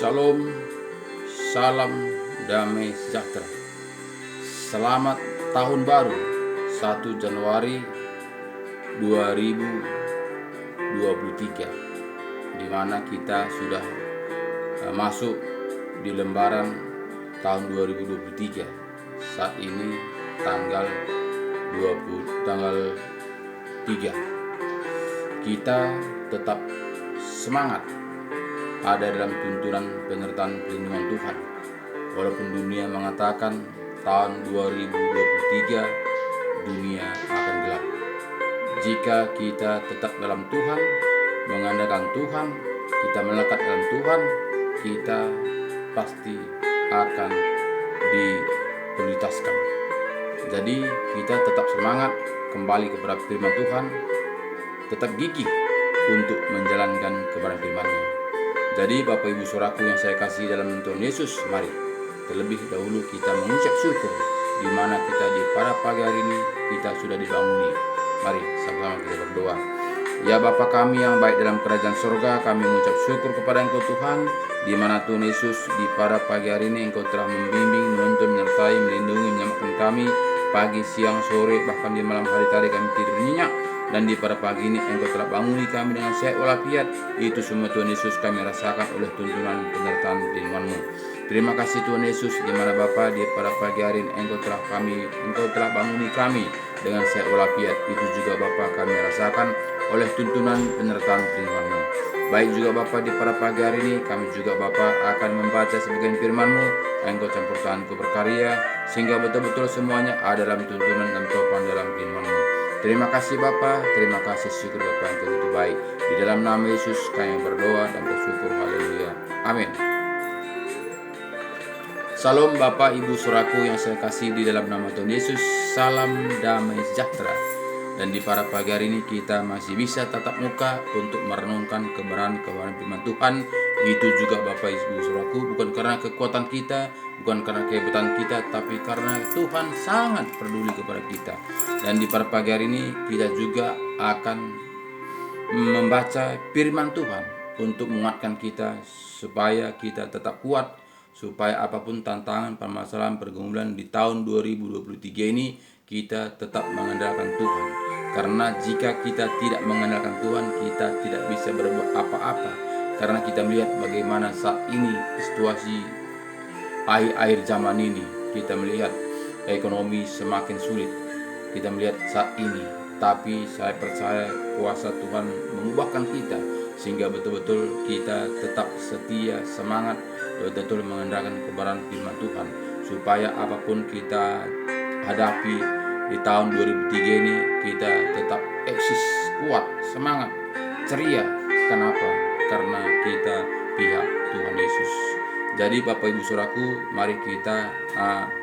Shalom, salam damai sejahtera. Selamat tahun baru 1 Januari 2023, di mana kita sudah masuk di lembaran tahun 2023. Saat ini tanggal 3. Kita tetap semangat ada dalam tuntunan penyertaan perlindungan Tuhan. Walaupun dunia mengatakan tahun 2023 dunia akan gelap, jika kita tetap dalam Tuhan, mengandalkan Tuhan, kita melekat dalam Tuhan, kita pasti akan diprioritaskan. Jadi kita tetap semangat kembali kepada firman Tuhan, tetap gigih untuk menjalankan kebenaran firman-Nya. Jadi Bapak Ibu Saudaraku yang saya kasih dalam Tuhan Yesus, mari terlebih dahulu kita mengucap syukur di mana kita di pada pagi hari ini kita sudah dibanguni. Mari sama-sama kita berdoa. Ya Bapa kami yang baik dalam kerajaan surga, kami mengucap syukur kepada Engkau Tuhan, di mana Tuhan Yesus di pada pagi hari ini Engkau telah membimbing, menuntun, menyertai, melindungi, menyelamatkan kami pagi, siang, sore, bahkan di malam hari tadi kami tidur nyenyak. Dan di pada pagi ini Engkau telah banguni kami dengan sehat walafiat. Itu semua Tuhan Yesus kami rasakan oleh tuntunan penyertaan firman-Mu. Terima kasih Tuhan Yesus, di mana Bapa di pada pagi hari ini Engkau telah banguni kami dengan sehat walafiat. Itu juga Bapa kami rasakan oleh tuntunan penyertaan firman-Mu. Baik juga Bapa di pada pagi hari ini kami juga Bapa akan membaca sebagian firman-Mu. Engkau campur tanganku berkarya sehingga betul-betul semuanya ada dalam tuntunan dan topan dalam firman-Mu. Terima kasih Bapa, terima kasih, syukur Bapa yang begitu baik. Di dalam nama Yesus kami berdoa dan bersyukur, haleluya, amin. Salam Bapak Ibu Saudaraku yang saya kasih di dalam nama Tuhan Yesus, salam damai sejahtera. Dan di pada pagi hari ini kita masih bisa tatap muka untuk merenungkan kebenaran firman Tuhan. Itu juga Bapak Ibu Saudaraku, bukan karena kekuatan kita, bukan karena kehebatan kita, tapi karena Tuhan sangat peduli kepada kita. Dan di pada pagi hari ini kita juga akan membaca firman Tuhan untuk menguatkan kita supaya kita tetap kuat, supaya apapun tantangan, permasalahan, pergumulan di tahun 2023 ini kita tetap mengandalkan Tuhan. Karena jika kita tidak mengandalkan Tuhan, kita tidak bisa berbuat apa-apa. Karena kita melihat bagaimana saat ini situasi akhir zaman ini, kita melihat ekonomi semakin sulit. Kita melihat saat ini, tapi saya percaya kuasa Tuhan mengubahkan kita sehingga betul-betul kita tetap setia, semangat, betul-betul mengandalkan kebenaran firman Tuhan, supaya apapun kita hadapi di tahun 2003 ini kita tetap eksis, kuat, semangat, ceria. Kenapa? Karena kita pihak Tuhan Yesus. Jadi Bapak Ibu Saudaraku, mari kita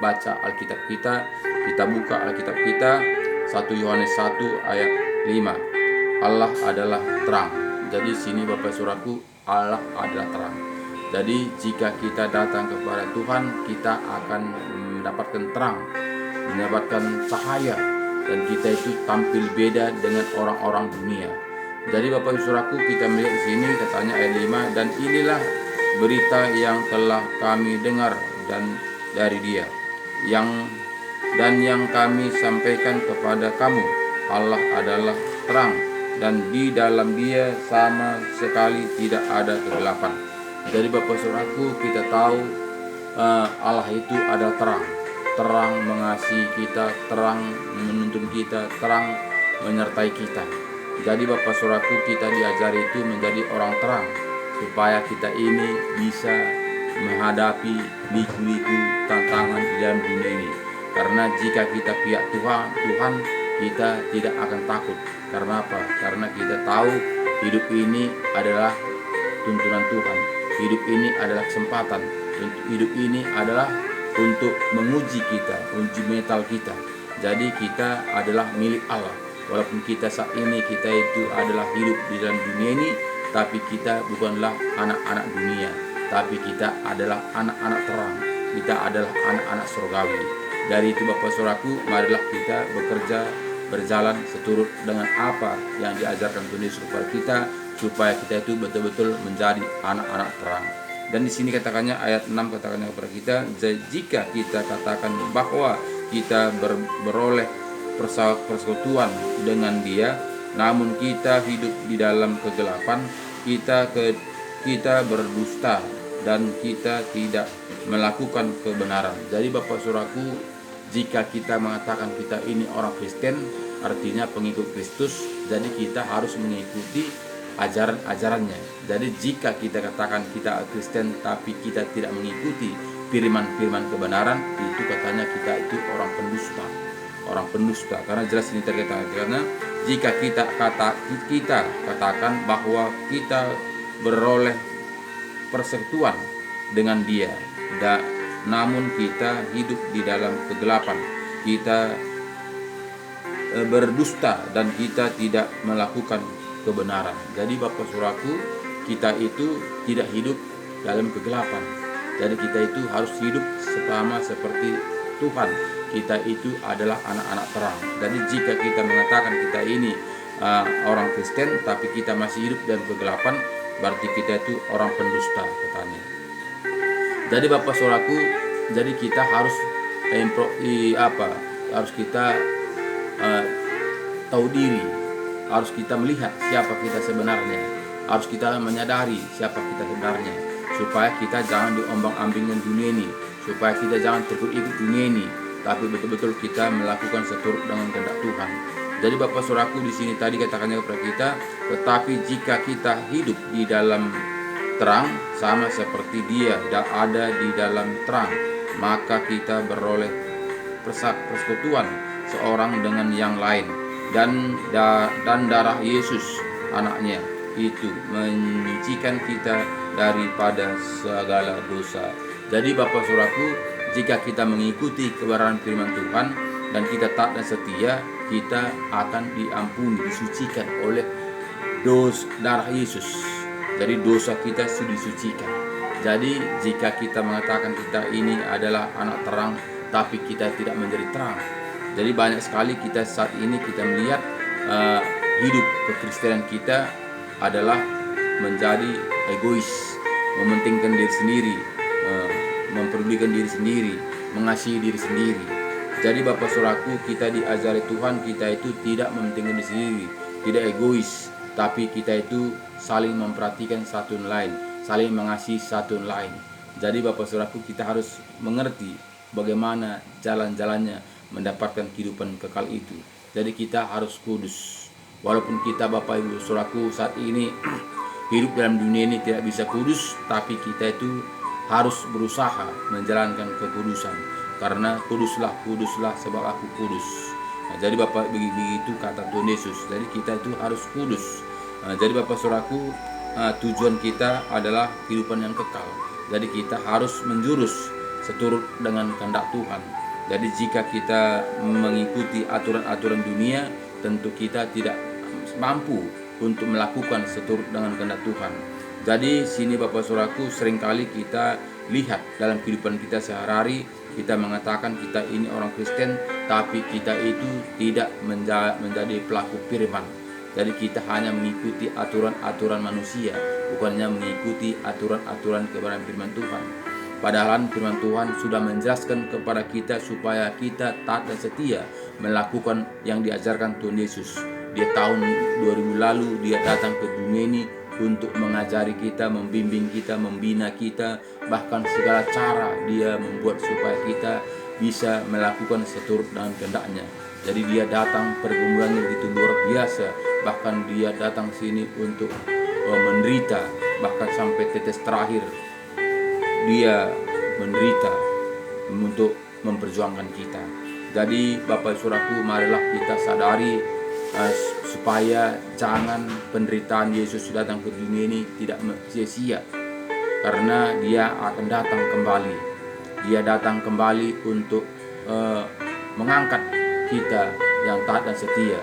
baca Alkitab kita. Kita buka Alkitab kita 1 Yohanes 1 ayat 5. Allah adalah terang. Jadi sini Bapak Saudaraku, Allah adalah terang. Jadi jika kita datang kepada Tuhan, kita akan mendapatkan terang, mendapatkan cahaya, dan kita itu tampil beda dengan orang-orang dunia. Jadi Bapak Ibu Saudaraku, kita melihat di sini katanya ayat 5, dan inilah berita yang telah kami dengar dan dari Dia, yang kami sampaikan kepada kamu. Allah adalah terang, dan di dalam Dia sama sekali tidak ada kegelapan. Jadi Bapak Saudaraku, kita tahu Allah itu adalah terang. Terang mengasihi kita, terang menuntun kita, terang menyertai kita. Jadi Bapak Saudaraku, kita diajari itu menjadi orang terang, supaya kita ini bisa menghadapi liku-liku tantangan di dalam dunia ini. Karena jika kita pihak Tuhan, kita tidak akan takut. Karena apa? Karena kita tahu hidup ini adalah tuntunan Tuhan. Hidup ini adalah kesempatan. Hidup ini adalah untuk menguji kita, uji mental kita. Jadi kita adalah milik Allah. Walaupun kita saat ini kita itu adalah hidup di dalam dunia ini, tapi kita bukanlah anak-anak dunia, tapi kita adalah anak-anak terang. Kita adalah anak-anak surgawi. Dari itu Bapak Saudaraku, marilah kita bekerja, berjalan seturut dengan apa yang diajarkan Tuhan Yesus kepada kita, supaya kita itu betul-betul menjadi anak-anak terang. Dan di sini katakannya ayat 6 katakannya kepada kita, jika kita katakan bahwa kita beroleh persekutuan dengan Dia, namun kita hidup di dalam kegelapan, kita berdusta dan kita tidak melakukan kebenaran. Jadi Bapak Saudaraku, jika kita mengatakan kita ini orang Kristen, artinya pengikut Kristus, jadi kita harus mengikuti ajaran-ajarannya. Jadi jika kita katakan kita Kristen tapi kita tidak mengikuti firman-firman kebenaran, itu katanya kita itu orang pendusta. Karena jelas ini terkata, karena jika kita katakan bahwa kita beroleh persekutuan dengan Dia, namun kita hidup di dalam kegelapan, kita berdusta dan kita tidak melakukan kebenaran. Jadi Bapak Saudaraku, kita itu tidak hidup dalam kegelapan. Jadi kita itu harus hidup sama seperti Tuhan. Kita itu adalah anak-anak terang. Jadi jika kita mengatakan kita ini orang Kristen tapi kita masih hidup dalam kegelapan, berarti kita itu orang pendusta katanya. Jadi Bapak Saudaraku, jadi kita harus harus kita tahu diri, harus kita melihat siapa kita sebenarnya, harus kita menyadari siapa kita sebenarnya, supaya kita jangan diombang-ambingkan dunia ini, supaya kita jangan terikut dunia ini, tapi betul-betul kita melakukan seturut dengan kehendak Tuhan. Jadi Bapak Saudaraku, di sini tadi katakannya kepada kita, tetapi jika kita hidup di dalam terang sama seperti Dia ada di dalam terang, maka kita beroleh persekutuan seorang dengan yang lain, dan darah Yesus anaknya itu menyucikan kita daripada segala dosa. Jadi Bapak Saudaraku, jika kita mengikuti kebenaran firman Tuhan dan kita taat dan setia, kita akan diampuni, disucikan oleh darah Yesus. Jadi dosa kita sudah disucikan. Jadi jika kita mengatakan kita ini adalah anak terang tapi kita tidak menjadi terang, jadi banyak sekali kita saat ini kita melihat hidup kekristenan kita adalah menjadi egois, mementingkan diri sendiri, memperdulikan diri sendiri, mengasihi diri sendiri. Jadi Bapak Saudaraku, kita diajari Tuhan, kita itu tidak mementingkan diri sendiri, tidak egois, tapi kita itu saling memperhatikan satu lain, saling mengasihi satu lain. Jadi Bapak Saudaraku, kita harus mengerti bagaimana jalan-jalannya mendapatkan kehidupan kekal itu. Jadi kita harus kudus. Walaupun kita Bapak Ibu Saudaraku saat ini hidup dalam dunia ini tidak bisa kudus, tapi kita itu harus berusaha menjalankan kekudusan. Karena kuduslah sebab aku kudus. Nah, jadi Bapak begitu kata Tuhan Yesus. Jadi kita itu harus kudus. Nah, jadi Bapak Saudaraku, tujuan kita adalah kehidupan yang kekal. Jadi kita harus menjurus seturut dengan kehendak Tuhan. Jadi jika kita mengikuti aturan-aturan dunia, tentu kita tidak mampu untuk melakukan seturut dengan kehendak Tuhan. Jadi sini Bapak Saudaraku, seringkali kita lihat dalam kehidupan kita sehari-hari, kita mengatakan kita ini orang Kristen, tapi kita itu tidak menjadi pelaku firman. Jadi kita hanya mengikuti aturan-aturan manusia, bukannya mengikuti aturan-aturan kebenaran firman Tuhan. Padahal firman Tuhan sudah menjelaskan kepada kita supaya kita taat dan setia melakukan yang diajarkan Tuhan Yesus. Dia tahun 2000 lalu dia datang ke dunia ini untuk mengajari kita, membimbing kita, membina kita, bahkan segala cara dia membuat supaya kita bisa melakukan seturut dengan kehendaknya. Jadi dia datang, pergumulannya begitu luar biasa, bahkan dia datang sini untuk menderita, bahkan sampai tetes terakhir dia menderita untuk memperjuangkan kita. Jadi Bapak Saudaraku, marilah kita sadari supaya jangan penderitaan Yesus datang ke dunia ini tidak sia-sia, karena dia akan datang kembali. Dia datang kembali untuk mengangkat kita yang taat dan setia.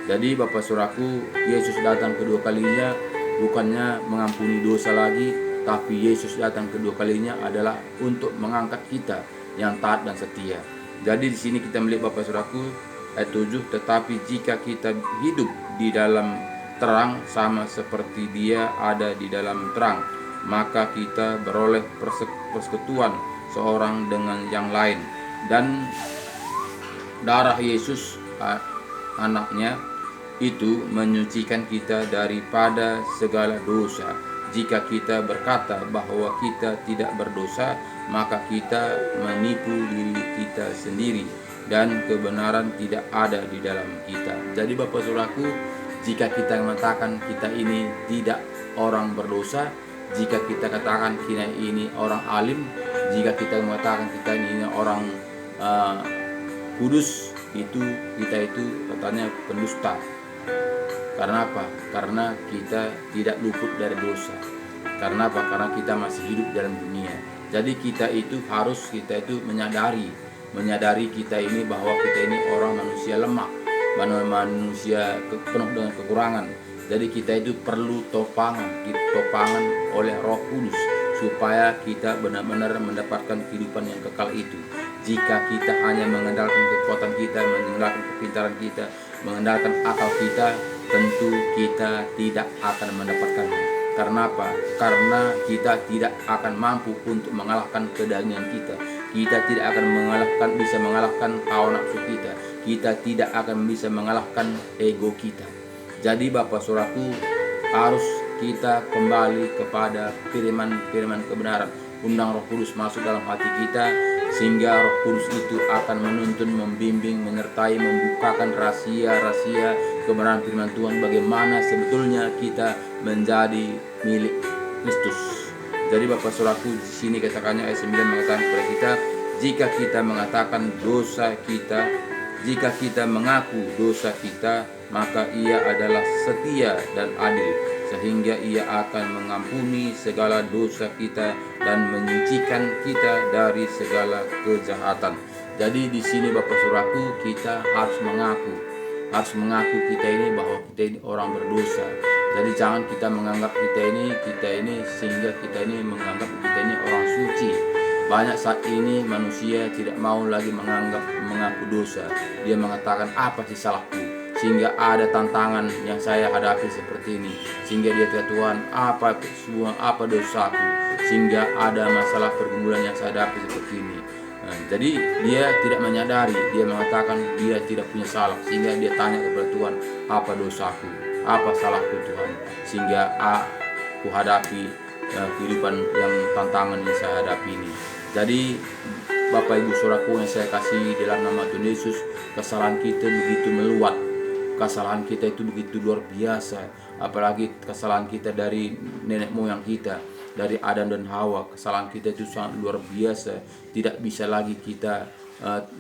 Jadi Bapak Saudaraku, Yesus datang kedua kalinya bukannya mengampuni dosa lagi, tapi Yesus datang kedua kalinya adalah untuk mengangkat kita yang taat dan setia. Jadi di sini kita melihat Bapak Saudaraku, ayat 7, tetapi jika kita hidup di dalam terang sama seperti Dia ada di dalam terang, maka kita beroleh persekutuan seorang dengan yang lain, dan darah Yesus anaknya itu menyucikan kita daripada segala dosa. Jika kita berkata bahwa kita tidak berdosa, maka kita menipu diri kita sendiri dan kebenaran tidak ada di dalam kita. Jadi Bapak Saudaraku, jika kita mengatakan kita ini tidak orang berdosa, jika kita katakan kita ini orang alim, jika kita mengatakan kita ini orang kudus, kita itu katanya pendusta. Karena apa? Karena kita tidak luput dari dosa. Karena apa? Karena kita masih hidup dalam dunia. Jadi kita itu menyadari kita ini bahwa kita ini orang manusia lemah, manusia penuh dengan kekurangan. Jadi kita itu perlu topangan oleh Roh Kudus supaya kita benar-benar mendapatkan kehidupan yang kekal itu. Jika kita hanya mengandalkan kekuatan kita, mengandalkan kepintaran kita, mengandalkan akal kita, tentu kita tidak akan mendapatkannya. Karena apa? Karena kita tidak akan mampu untuk mengalahkan kedagingan kita. Kita tidak akan bisa mengalahkan hawa nafsu kita. Kita tidak akan bisa mengalahkan ego kita. Jadi Bapak Saudaraku, harus kita kembali kepada firman kebenaran. Undang Roh Kudus masuk dalam hati kita, sehingga Roh Kudus itu akan menuntun, membimbing, menyertai, membukakan rahasia-rahasia kebenaran firman Tuhan, bagaimana sebetulnya kita menjadi milik Kristus. Jadi Bapak Saudaraku, di sini katakannya ayat 9 mengatakan kepada kita, jika kita mengatakan dosa kita, jika kita mengaku dosa kita, maka Ia adalah setia dan adil, sehingga Ia akan mengampuni segala dosa kita dan menyucikan kita dari segala kejahatan. Jadi di sini Bapak Saudaraku, kita harus mengaku kita ini bahwa kita ini orang berdosa. Jadi jangan kita menganggap kita ini sehingga kita ini menganggap kita ini orang suci. Banyak saat ini manusia tidak mau lagi mengaku dosa. Dia mengatakan, apa sih salahku? Sehingga ada tantangan yang saya hadapi seperti ini, sehingga dia kata, Tuhan, apa dosaku? Sehingga ada masalah pergumulan yang saya hadapi seperti ini. Jadi dia tidak menyadari, dia mengatakan dia tidak punya salah, sehingga dia tanya kepada Tuhan, apa dosaku, apa salahku Tuhan, sehingga aku hadapi kehidupan yang tantangan yang saya hadapi ini. Jadi Bapak Ibu Saudaraku yang saya kasih dalam nama Tuhan Yesus, kesalahan kita begitu meluat, kesalahan kita itu begitu luar biasa, apalagi kesalahan kita dari nenek moyang kita, dari Adam dan Hawa. Kesalahan kita itu sangat luar biasa. Tidak bisa lagi kita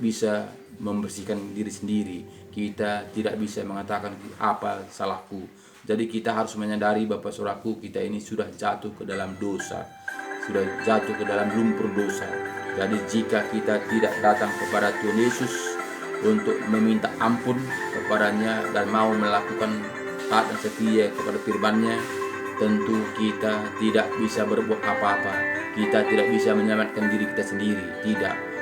bisa membersihkan diri sendiri. Kita tidak bisa mengatakan apa salahku. Jadi kita harus menyadari Bapak Saudaraku, kita ini sudah jatuh ke dalam dosa, sudah jatuh ke dalam lumpur dosa. Jadi jika kita tidak datang kepada Tuhan Yesus untuk meminta ampun kepadanya dan mau melakukan taat dan setia kepada firman-Nya, tentu kita tidak bisa berbuat apa-apa. Kita tidak bisa menyelamatkan diri kita sendiri, tidak.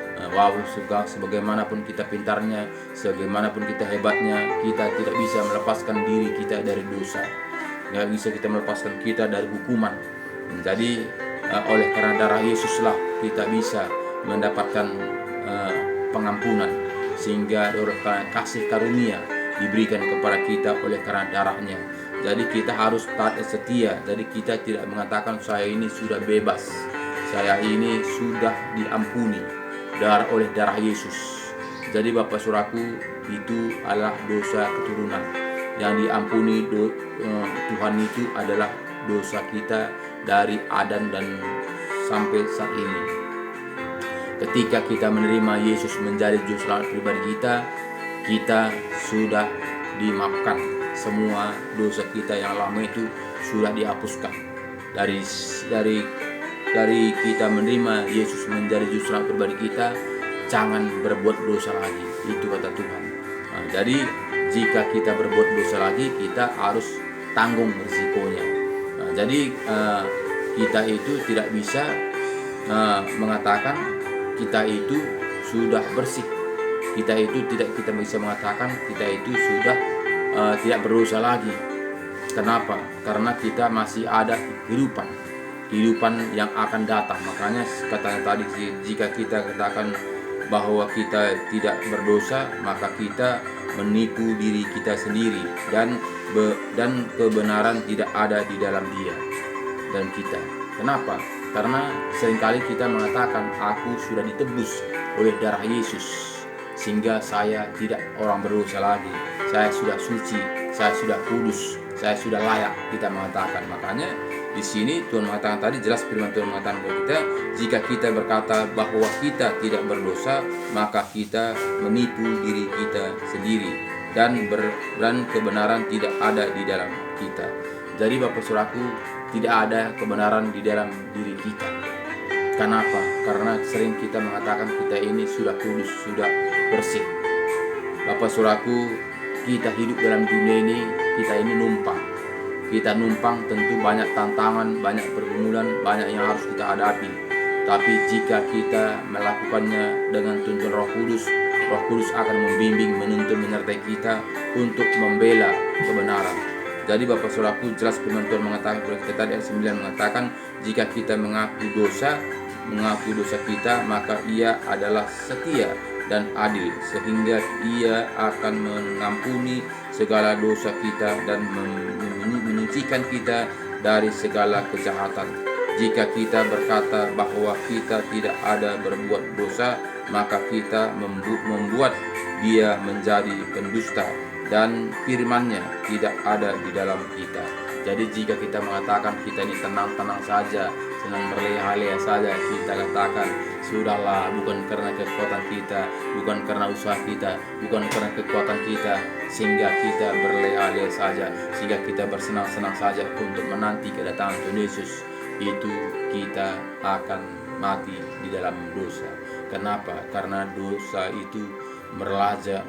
Sebagaimanapun kita pintarnya, sebagaimanapun kita hebatnya, kita tidak bisa melepaskan diri kita dari dosa. Tidak bisa kita melepaskan kita dari hukuman. Jadi oleh karena darah Yesuslah kita bisa mendapatkan pengampunan, sehingga oleh karena kasih karunia diberikan kepada kita oleh karena darahnya. Jadi kita harus taat dan setia. Jadi kita tidak mengatakan saya ini sudah bebas, saya ini sudah diampuni oleh darah Yesus. Jadi Bapak Saudaraku, itu adalah dosa keturunan yang diampuni. Tuhan itu adalah dosa kita dari Adam dan sampai saat ini. Ketika kita menerima Yesus menjadi juru selamat pribadi kita sudah dimaafkan. Semua dosa kita yang lama itu sudah dihapuskan. Dari kita menerima Yesus menjadi juru selamat pribadi kita, jangan berbuat dosa lagi. Itu kata Tuhan. Jadi jika kita berbuat dosa lagi, kita harus tanggung risikonya. Jadi kita itu tidak bisa mengatakan kita itu sudah bersih. Kita bisa mengatakan kita itu sudah tidak berdosa lagi. Kenapa? Karena kita masih ada kehidupan. kehidupan yang akan datang. Makanya katanya tadi, jika kita katakan bahwa kita tidak berdosa, maka kita menipu diri kita sendiri, dan kebenaran tidak ada di dalam dia dan kita. Kenapa? Karena seringkali kita mengatakan, aku sudah ditebus oleh darah Yesus, sehingga saya tidak orang berdosa lagi, saya sudah suci, saya sudah kudus, saya sudah layak, kita mengatakan. Makanya di sini Tuhan mengatakan tadi, jelas firman Tuhan mengatakan kepada kita, jika kita berkata bahwa kita tidak berdosa, maka kita menipu diri kita sendiri, dan kebenaran tidak ada di dalam kita. Jadi Bapak Saudaraku, tidak ada kebenaran di dalam diri kita. Kenapa? Karena sering kita mengatakan kita ini sudah kudus, sudah bersih. Bapak Saudaraku, kita hidup dalam dunia ini, kita ini numpang. Kita numpang, tentu banyak tantangan, banyak pergumulan, banyak yang harus kita hadapi. Tapi jika kita melakukannya dengan tuntun Roh Kudus, Roh Kudus akan membimbing, menuntun, menyertai kita untuk membela kebenaran. Jadi Bapak Saudaraku, jelas firman Tuhan mengatakan kepada kita tadi, ayat 9 mengatakan, jika kita mengaku dosa kita, maka Ia adalah setia dan adil, sehingga Ia akan mengampuni segala dosa kita dan menyucikan kita dari segala kejahatan. Jika kita berkata bahwa kita tidak ada berbuat dosa, maka kita membuat Dia menjadi pendusta, dan firman-Nya tidak ada di dalam kita. Jadi jika kita mengatakan kita ini tenang-tenang saja, senang berleha-leha saja, kita katakan, sudahlah, bukan karena kekuatan kita, bukan karena usaha kita, bukan karena kekuatan kita, sehingga kita berleha-leha saja, sehingga kita bersenang-senang saja untuk menanti kedatangan Tuhan Yesus, itu kita akan mati di dalam dosa. Kenapa? Karena dosa itu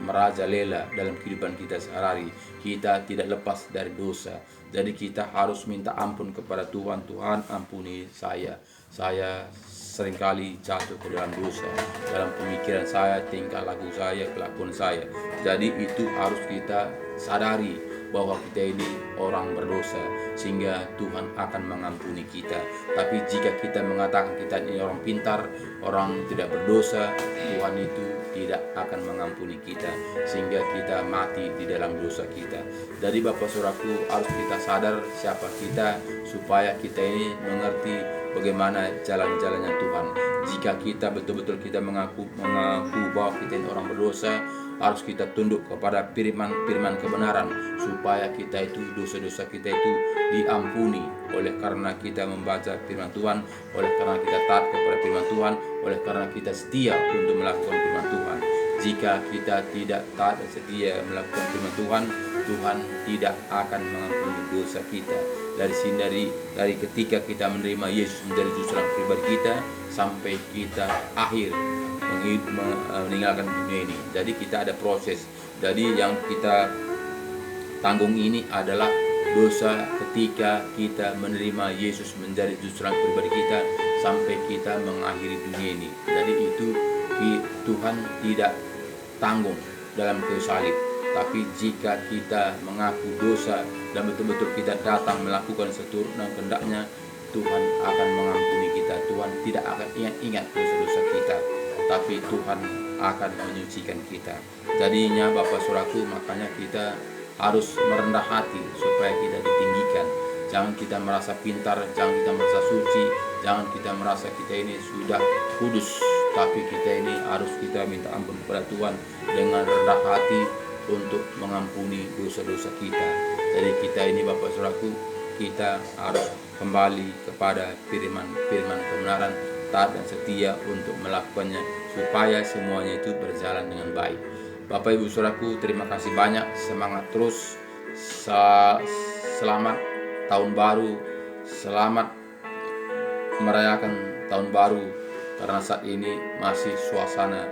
merajalela dalam kehidupan kita sehari-hari. Kita tidak lepas dari dosa. Jadi kita harus minta ampun kepada Tuhan. Tuhan, ampuni saya. Saya seringkali jatuh ke dalam dosa, dalam pemikiran saya, tingkah laku saya, kelakuan saya. Jadi itu harus kita sadari bahwa kita ini orang berdosa, sehingga Tuhan akan mengampuni kita. Tapi jika kita mengatakan kita ini orang pintar, orang tidak berdosa, Tuhan itu tidak akan mengampuni kita, sehingga kita mati di dalam dosa kita. Jadi Bapak Saudaraku, harus kita sadar siapa kita, supaya kita ini mengerti bagaimana jalan-jalannya Tuhan. Jika kita betul-betul kita mengaku bahwa kita ini orang berdosa, harus kita tunduk kepada firman kebenaran, supaya kita itu, dosa-dosa kita itu diampuni oleh karena kita membaca firman Tuhan, oleh karena kita taat kepada firman Tuhan, oleh karena kita setia untuk melakukan firman Tuhan. Jika kita tidak taat dan setia melakukan firman Tuhan, Tuhan tidak akan mengampuni dosa kita. Dari ketika kita menerima Yesus menjadi juru selamat pribadi kita, sampai kita akhir meninggalkan dunia ini. Jadi kita ada proses. Jadi yang kita tanggung ini adalah dosa ketika kita menerima Yesus menjadi juru selamat pribadi kita, sampai kita mengakhiri dunia ini. Jadi itu Tuhan tidak tanggung dalam kayu salib. Tapi jika kita mengaku dosa dan betul-betul kita datang melakukan seturut dan kehendak-Nya, Tuhan akan mengampuni kita. Tuhan tidak akan ingat dosa-dosa kita, tapi Tuhan akan menyucikan kita. Jadinya Bapak Saudaraku, makanya kita harus merendah hati supaya kita ditinggikan. Jangan kita merasa pintar, jangan kita merasa suci, jangan kita merasa kita ini sudah kudus, tapi kita ini harus kita minta ampun kepada Tuhan dengan rendah hati untuk mengampuni dosa-dosa kita. Jadi kita ini Bapak Saudaraku, kita harus kembali kepada firman kebenaran, taat dan setia untuk melakukannya, supaya semuanya itu berjalan dengan baik. Bapak Ibu Saudaraku, terima kasih banyak, semangat terus, selamat tahun baru, selamat merayakan tahun baru, karena saat ini masih suasana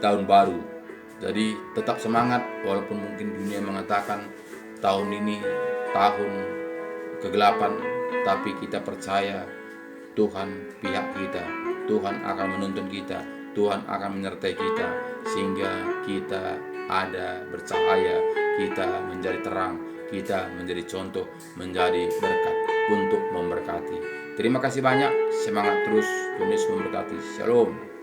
tahun baru. Jadi tetap semangat, walaupun mungkin dunia mengatakan tahun ini tahun kegelapan, tapi kita percaya Tuhan pihak kita, Tuhan akan menuntun kita, Tuhan akan menyertai kita, sehingga kita ada bercahaya, kita menjadi terang, kita menjadi contoh, menjadi berkat untuk memberkati. Terima kasih banyak, semangat terus, Tuhan Yesus memberkati. Shalom.